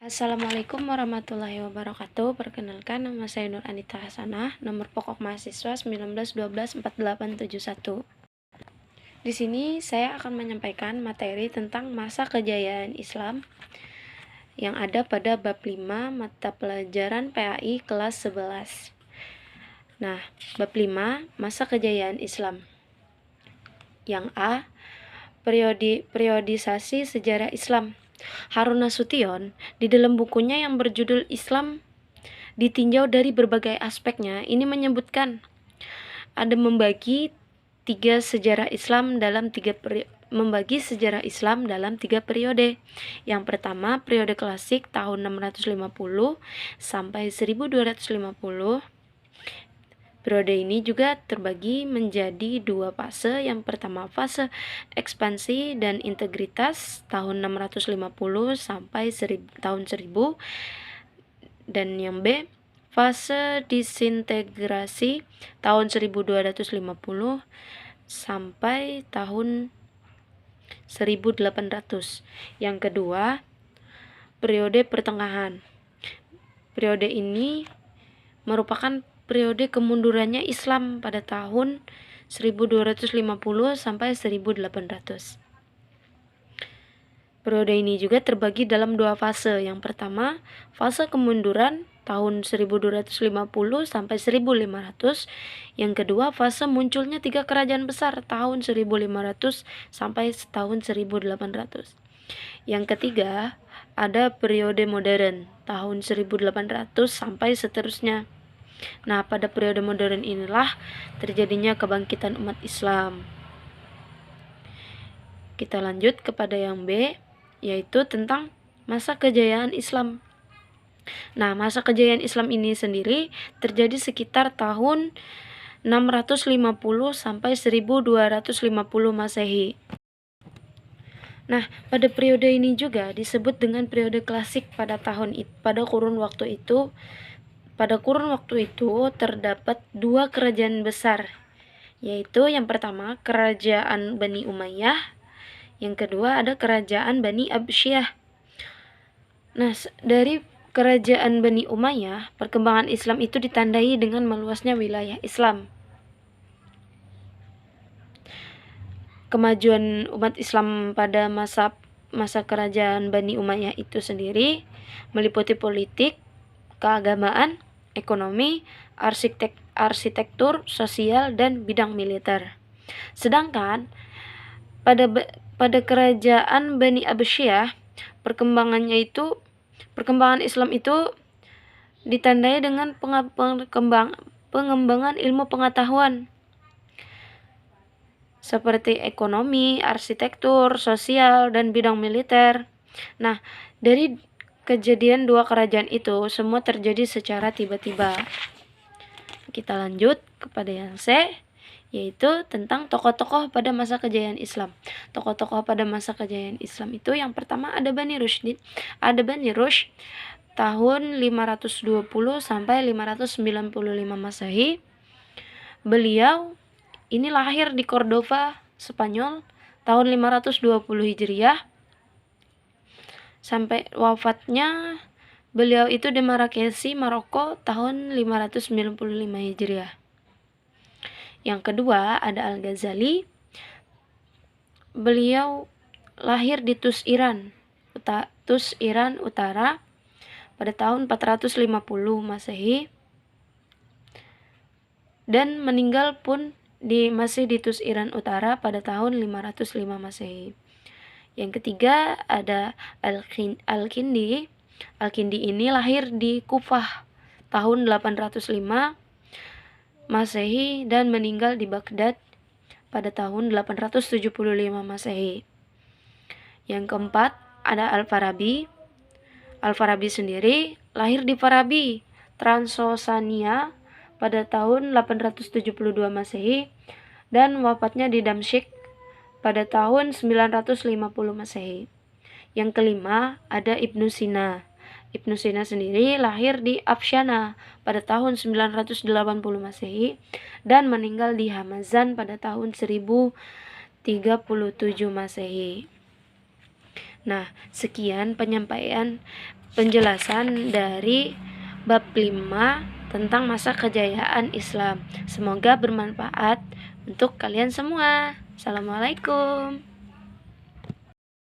Assalamualaikum warahmatullahi wabarakatuh. Perkenalkan, nama saya Nur Anita Hasanah, nomor pokok mahasiswa 19124871. Di sini saya akan menyampaikan materi tentang masa kejayaan Islam yang ada pada bab 5 mata pelajaran PAI kelas 11. Nah, bab 5 masa kejayaan Islam. Yang A, periodisasi sejarah Islam. Harun Nasution di dalam bukunya yang berjudul Islam ditinjau dari berbagai aspeknya, ini menyebutkan ada membagi sejarah Islam dalam tiga periode. Yang pertama, periode klasik tahun 650 sampai 1250. Periode ini juga terbagi menjadi dua fase. Yang pertama, fase ekspansi dan integritas tahun 650 sampai tahun 1000. Dan yang B, fase disintegrasi tahun 1250 sampai tahun 1800. Yang kedua, periode pertengahan. Periode ini merupakan periode kemundurannya Islam pada tahun 1250 sampai 1800. Periode ini juga terbagi dalam dua fase. Yang pertama, fase kemunduran tahun 1250 sampai 1500. Yang kedua, fase munculnya tiga kerajaan besar tahun 1500 sampai tahun 1800. Yang ketiga, ada periode modern tahun 1800 sampai seterusnya. Nah, pada periode modern inilah terjadinya kebangkitan umat Islam. Kita lanjut kepada yang B, yaitu tentang masa kejayaan Islam. Nah, masa kejayaan Islam ini sendiri terjadi sekitar tahun 650 sampai 1250 Masehi. Nah, pada periode ini juga disebut dengan periode klasik pada kurun waktu itu. Pada kurun waktu itu terdapat dua kerajaan besar, yaitu yang pertama kerajaan Bani Umayyah, yang kedua ada kerajaan Bani Abbasiyah. Nah, dari kerajaan Bani Umayyah, perkembangan Islam itu ditandai dengan meluasnya wilayah Islam. Kemajuan umat Islam pada masa kerajaan Bani Umayyah itu sendiri meliputi politik, keagamaan, ekonomi, arsitektur, sosial, dan bidang militer. Sedangkan pada kerajaan Bani Abbasiyah, perkembangan Islam itu ditandai dengan pengembangan ilmu pengetahuan seperti ekonomi, arsitektur, sosial, dan bidang militer. Nah, dari kejadian dua kerajaan itu semua terjadi secara tiba-tiba. Kita lanjut kepada yang C, yaitu tentang tokoh-tokoh pada masa kejayaan Islam. Tokoh-tokoh pada masa kejayaan Islam itu yang pertama ada Bani Rushd. Tahun 520 sampai 595 Masehi. Beliau ini lahir di Cordova, Spanyol tahun 520 Hijriah. Sampai wafatnya beliau itu di Marrakesh, Maroko tahun 595 Hijriah. Yang kedua ada Al-Ghazali. Beliau lahir di Tus, Iran Utara pada tahun 450 Masehi dan meninggal pun masih di Tus, Iran Utara pada tahun 505 Masehi. Yang ketiga ada Al-Kindi. Al-Kindi ini lahir di Kufah tahun 805 Masehi dan meninggal di Baghdad pada tahun 875 Masehi. Yang keempat ada Al-Farabi. Al-Farabi sendiri lahir di Farabi, Transosania pada tahun 872 Masehi dan wafatnya di Damsyik pada tahun 950 Masehi. Yang kelima ada Ibnu Sina. Ibnu Sina sendiri lahir di Afshana pada tahun 980 Masehi dan meninggal di Hamazan pada tahun 1037 Masehi. Nah, sekian penyampaian penjelasan dari bab 5 tentang masa kejayaan Islam. Semoga bermanfaat untuk kalian semua. Assalamualaikum.